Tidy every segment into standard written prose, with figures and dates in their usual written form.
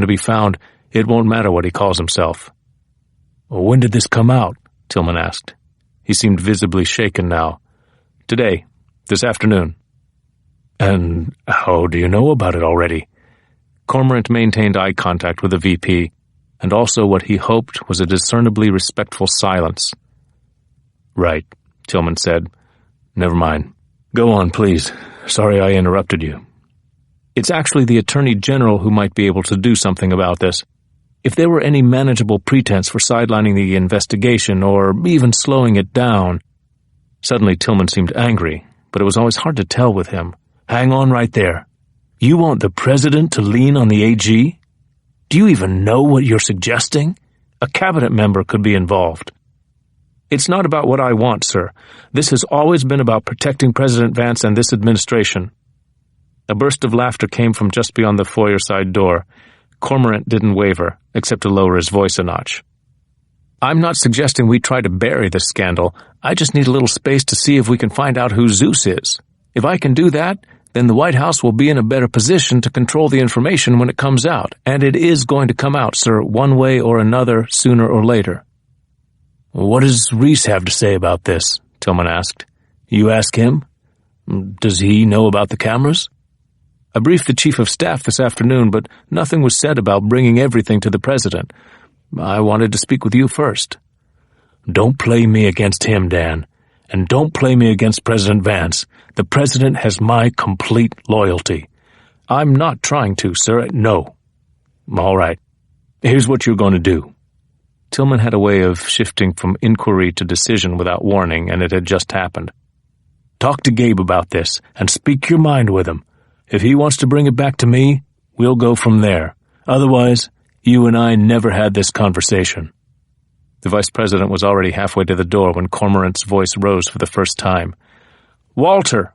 to be found, it won't matter what he calls himself." "When did this come out?" Tillman asked. He seemed visibly shaken now. "Today. This afternoon." "And how do you know about it already?" Cormorant maintained eye contact with the VP, and also what he hoped was a discernibly respectful silence. "Right," Tillman said. "Never mind. Go on, please. Sorry I interrupted you." "It's actually the Attorney General who might be able to do something about this. If there were any manageable pretense for sidelining the investigation or even slowing it down—" Suddenly Tillman seemed angry, but it was always hard to tell with him. "Hang on right there. You want the president to lean on the AG? Do you even know what you're suggesting? A cabinet member could be involved." "It's not about what I want, sir. This has always been about protecting President Vance and this administration." A burst of laughter came from just beyond the foyer side door. Cormorant didn't waver, except to lower his voice a notch. "I'm not suggesting we try to bury this scandal. I just need a little space to see if we can find out who Zeus is. If I can do that, then the White House will be in a better position to control the information when it comes out, and it is going to come out, sir, one way or another, sooner or later." "What does Reese have to say about this?" Tillman asked. "You ask him? Does he know about the cameras?" "I briefed the Chief of Staff this afternoon, but nothing was said about bringing everything to the President. I wanted to speak with you first." "Don't play me against him, Dan, and don't play me against President Vance. The President has my complete loyalty." "I'm not trying to, sir. No." "All right. Here's what you're going to do." Tillman had a way of shifting from inquiry to decision without warning, and it had just happened. "Talk to Gabe about this, and speak your mind with him. If he wants to bring it back to me, we'll go from there. Otherwise, you and I never had this conversation." The vice president was already halfway to the door when Cormorant's voice rose for the first time. "Walter!"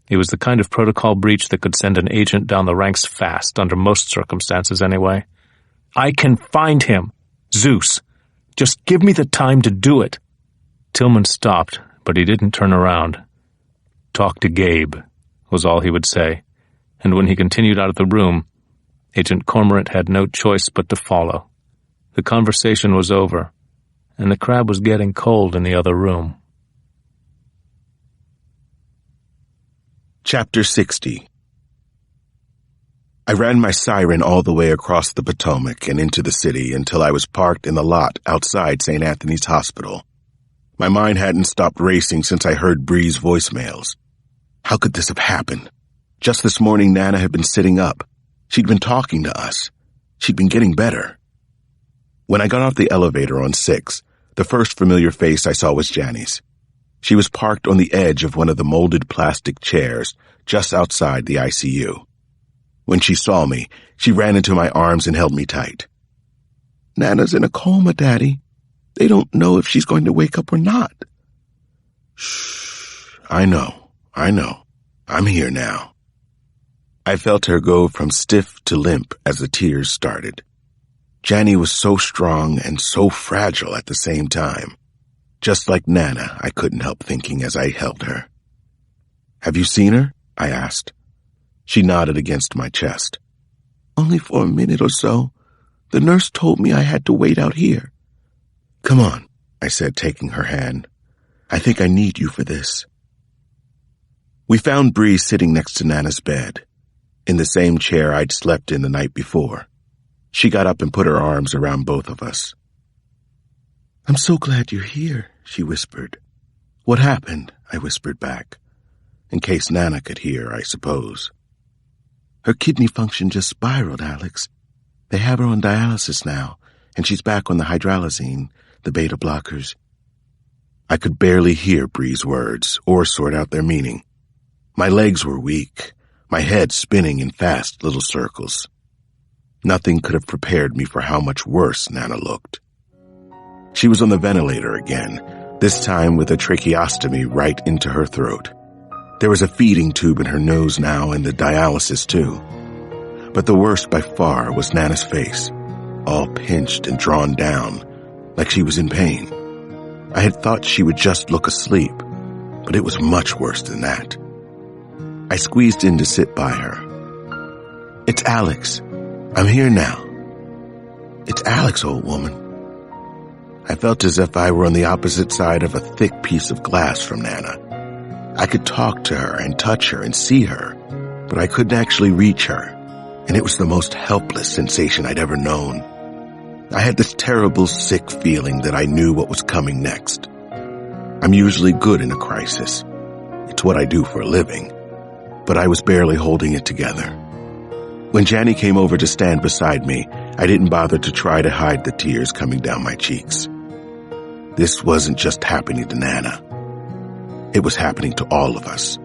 It was the kind of protocol breach that could send an agent down the ranks fast, under most circumstances anyway. "I can find him. Zeus. Just give me the time to do it." Tillman stopped, but he didn't turn around. "Talk to Gabe," was all he would say, and when he continued out of the room, Agent Cormorant had no choice but to follow. The conversation was over, and the crab was getting cold in the other room. Chapter 60. I ran my siren all the way across the Potomac and into the city until I was parked in the lot outside St. Anthony's Hospital. My mind hadn't stopped racing since I heard Bree's voicemails. How could this have happened? Just this morning, Nana had been sitting up. She'd been talking to us. She'd been getting better. When I got off the elevator on 6, the first familiar face I saw was Jani's. She was parked on the edge of one of the molded plastic chairs just outside the ICU. When she saw me, she ran into my arms and held me tight. "Nana's in a coma, Daddy. They don't know if she's going to wake up or not." "Shh. I know. I'm here now." I felt her go from stiff to limp as the tears started. Jani was so strong and so fragile at the same time. Just like Nana, I couldn't help thinking as I held her. "Have you seen her?" I asked. She nodded against my chest. "Only for a minute or so. The nurse told me I had to wait out here." "Come on," I said, taking her hand. "I think I need you for this." We found Bree sitting next to Nana's bed, in the same chair I'd slept in the night before. She got up and put her arms around both of us. "I'm so glad you're here," she whispered. "What happened?" I whispered back. In case Nana could hear, I suppose. "Her kidney function just spiraled, Alex. They have her on dialysis now, and she's back on the hydralazine, the beta blockers." I could barely hear Bree's words or sort out their meaning. My legs were weak, my head spinning in fast little circles. Nothing could have prepared me for how much worse Nana looked. She was on the ventilator again, this time with a tracheostomy right into her throat. There was a feeding tube in her nose now and the dialysis too. But the worst by far was Nana's face, all pinched and drawn down, like she was in pain. I had thought she would just look asleep, but it was much worse than that. I squeezed in to sit by her. "It's Alex. I'm here now. It's Alex, old woman. I felt as if I were on the opposite side of a thick piece of glass from Nana. I could talk to her and touch her and see her, but I couldn't actually reach her, and it was the most helpless sensation I'd ever known. I had this terrible, sick feeling that I knew what was coming next. I'm usually good in a crisis. It's what I do for a living, but I was barely holding it together. When Janny came over to stand beside me, I didn't bother to try to hide the tears coming down my cheeks. This wasn't just happening to Nana. It was happening to all of us.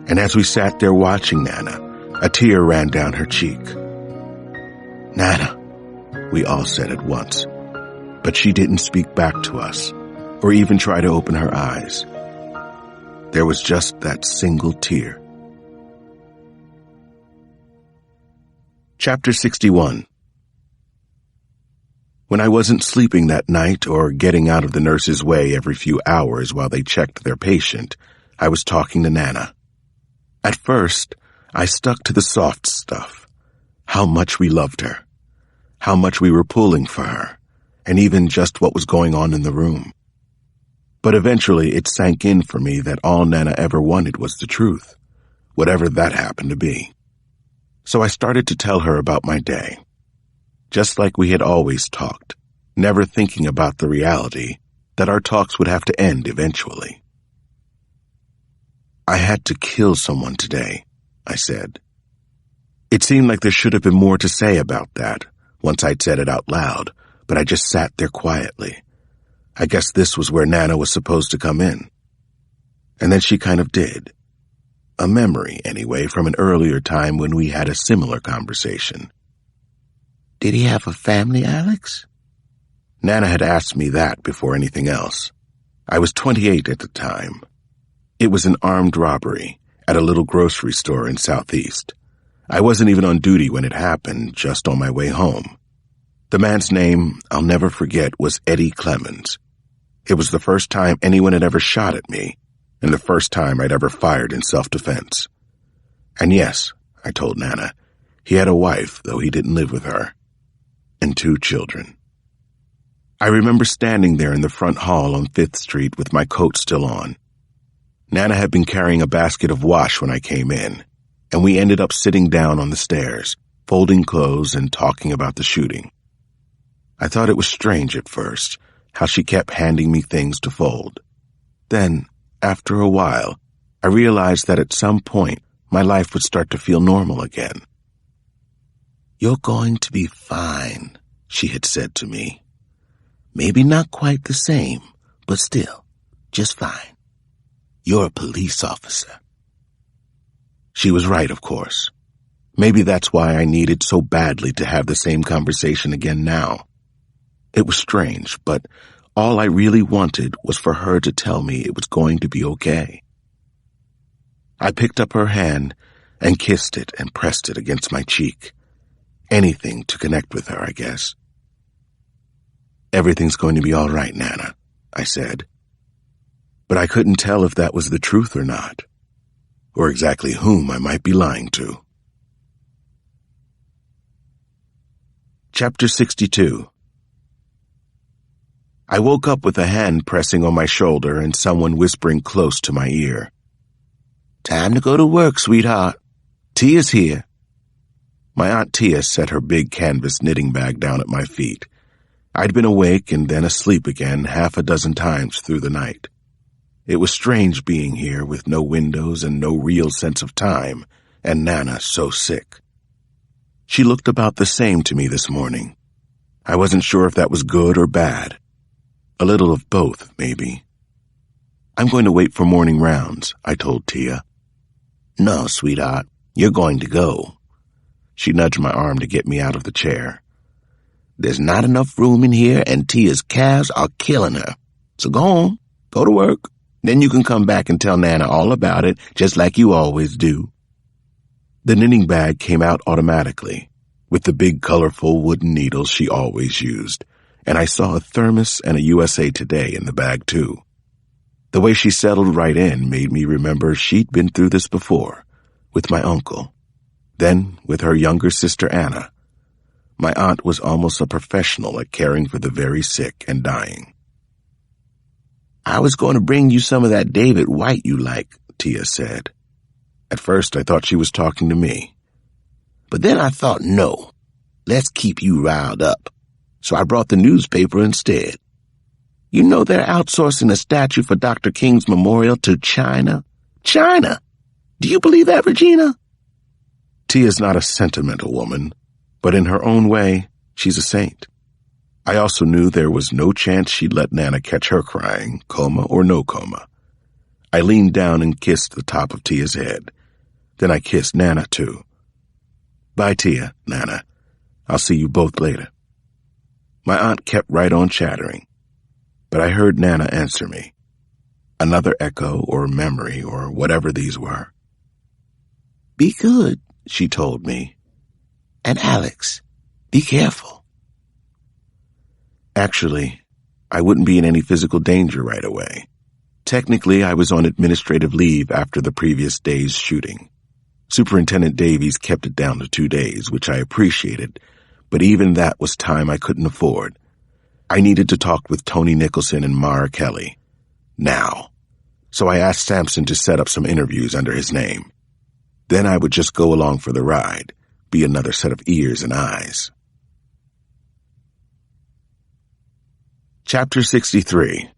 And as we sat there watching Nana, a tear ran down her cheek. Nana, we all said at once, but she didn't speak back to us or even try to open her eyes. There was just that single tear. Chapter 61. When I wasn't sleeping that night or getting out of the nurse's way every few hours while they checked their patient, I was talking to Nana. At first, I stuck to the soft stuff. How much we loved her. How much we were pulling for her. And even just what was going on in the room. But eventually it sank in for me that all Nana ever wanted was the truth, whatever that happened to be. So I started to tell her about my day. Just like we had always talked, never thinking about the reality that our talks would have to end eventually. I had to kill someone today, I said. It seemed like there should have been more to say about that once I'd said it out loud, but I just sat there quietly. I guess this was where Nana was supposed to come in. And then she kind of did. A memory, anyway, from an earlier time when we had a similar conversation. Did he have a family, Alex? Nana had asked me that before anything else. I was 28 at the time. It was an armed robbery at a little grocery store in Southeast. I wasn't even on duty when it happened, just on my way home. The man's name, I'll never forget, was Eddie Clemens. It was the first time anyone had ever shot at me, and the first time I'd ever fired in self-defense. And yes, I told Nana, he had a wife, though he didn't live with her, and 2 children. I remember standing there in the front hall on 5th Street with my coat still on. Nana had been carrying a basket of wash when I came in, and we ended up sitting down on the stairs, folding clothes and talking about the shooting. I thought it was strange at first, how she kept handing me things to fold. Then, after a while, I realized that at some point, my life would start to feel normal again. You're going to be fine, she had said to me. Maybe not quite the same, but still, just fine. You're a police officer. She was right, of course. Maybe that's why I needed so badly to have the same conversation again now. It was strange, but all I really wanted was for her to tell me it was going to be okay. I picked up her hand and kissed it and pressed it against my cheek. Anything to connect with her, I guess. Everything's going to be all right, Nana, I said. But I couldn't tell if that was the truth or not, or exactly whom I might be lying to. Chapter 62. I woke up with a hand pressing on my shoulder and someone whispering close to my ear. Time to go to work, sweetheart. Tia's here. My Aunt Tia set her big canvas knitting bag down at my feet. I'd been awake and then asleep again 6 times through the night. It was strange being here with no windows and no real sense of time, and Nana so sick. She looked about the same to me this morning. I wasn't sure if that was good or bad. A little of both, maybe. I'm going to wait for morning rounds, I told Tia. No, sweetheart, you're going to go. She nudged my arm to get me out of the chair. There's not enough room in here, and Tia's calves are killing her. So go on, go to work. Then you can come back and tell Nana all about it, just like you always do. The knitting bag came out automatically, with the big colorful wooden needles she always used, and I saw a thermos and a USA Today in the bag too. The way she settled right in made me remember she'd been through this before, with my uncle. Then with her younger sister Anna, My aunt was almost a professional at caring for the very sick and dying. "I was going to bring you some of that David White you like," Tia said. At first I thought she was talking to me. But then I thought, no, let's keep you riled up. So I brought the newspaper instead. You know they're outsourcing a statue for Dr. King's memorial to China? China! Do you believe that, Regina? Tia's not a sentimental woman, but in her own way, she's a saint. I also knew there was no chance she'd let Nana catch her crying, coma or no coma. I leaned down and kissed the top of Tia's head. Then I kissed Nana, too. "Bye, Tia, Nana. I'll see you both later." My aunt kept right on chattering, but I heard Nana answer me. Another echo or memory or whatever these were. "Be good," she told me. "And Alex, be careful." Actually, I wouldn't be in any physical danger right away. Technically, I was on administrative leave after the previous day's shooting. Superintendent Davies kept it down to 2 days, which I appreciated, but even that was time I couldn't afford. I needed to talk with Tony Nicholson and Mara Kelly. Now. So I asked Sampson to set up some interviews under his name. Then I would just go along for the ride, be another set of ears and eyes. Chapter 63.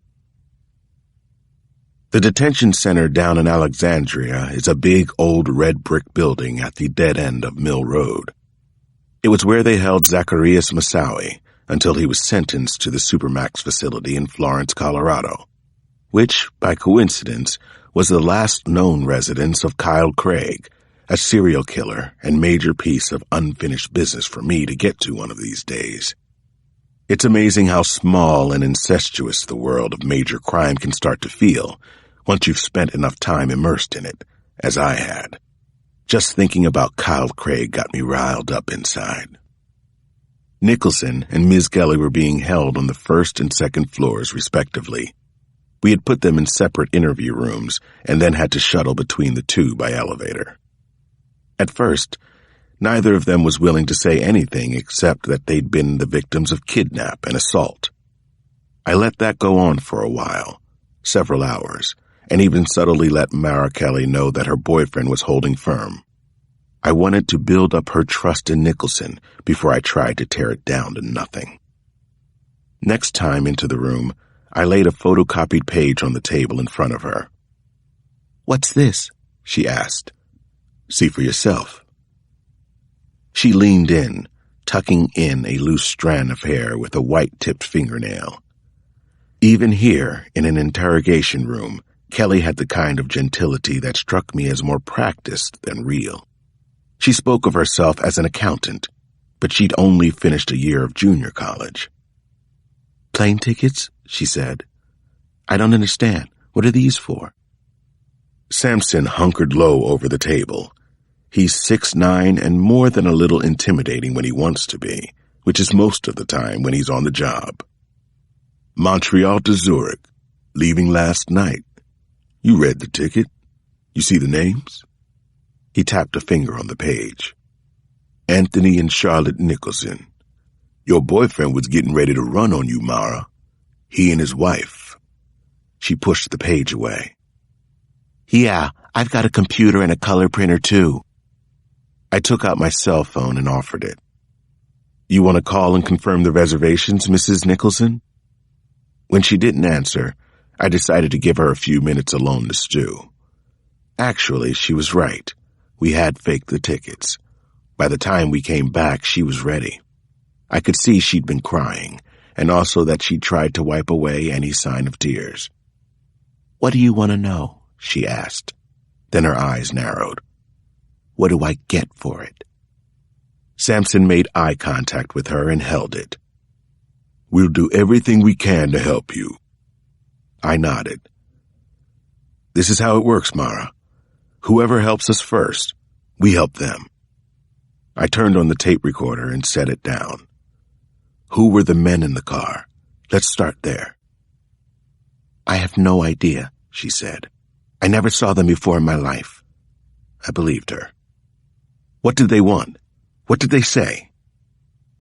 The detention center down in Alexandria is a big old red brick building at the dead end of Mill Road. It was where they held Zacharias Moussaoui until he was sentenced to the Supermax facility in Florence, Colorado, which, by coincidence, was the last known residence of Kyle Craig, a serial killer and major piece of unfinished business for me to get to one of these days. It's amazing how small and incestuous the world of major crime can start to feel once you've spent enough time immersed in it, as I had. Just thinking about Kyle Craig got me riled up inside. Nicholson and Ms. Gelly were being held on the first and second floors, respectively. We had put them in separate interview rooms and then had to shuttle between the two by elevator. At first, neither of them was willing to say anything except that they'd been the victims of kidnap and assault. I let that go on for a while, several hours, and even subtly let Mara Kelly know that her boyfriend was holding firm. I wanted to build up her trust in Nicholson before I tried to tear it down to nothing. Next time into the room, I laid a photocopied page on the table in front of her. "What's this?" she asked. "See for yourself." She leaned in, tucking in a loose strand of hair with a white-tipped fingernail. Even here, in an interrogation room, Kelly had the kind of gentility that struck me as more practiced than real. She spoke of herself as an accountant, but she'd only finished a year of junior college. "Plane tickets?" she said. "I don't understand. What are these for?" Sampson hunkered low over the table. He's 6'9" and more than a little intimidating when he wants to be, which is most of the time when he's on the job. "Montreal to Zurich, leaving last night. You read the ticket. You see the names?" He tapped a finger on the page. "Anthony and Charlotte Nicholson. Your boyfriend was getting ready to run on you, Mara. He and his wife." She pushed the page away. "Yeah, I've got a computer and a color printer too." I took out my cell phone and offered it. "You want to call and confirm the reservations, Mrs. Nicholson?" When she didn't answer, I decided to give her a few minutes alone to stew. Actually, she was right. We had faked the tickets. By the time we came back, she was ready. I could see she'd been crying, and also that she'd tried to wipe away any sign of tears. "What do you want to know?" she asked. Then her eyes narrowed. "What do I get for it?" Sampson made eye contact with her and held it. "We'll do everything we can to help you." I nodded. "This is how it works, Mara. Whoever helps us first, we help them." I turned on the tape recorder and set it down. "Who were the men in the car? Let's start there." "I have no idea," she said. "I never saw them before in my life." I believed her. "What did they want? What did they say?"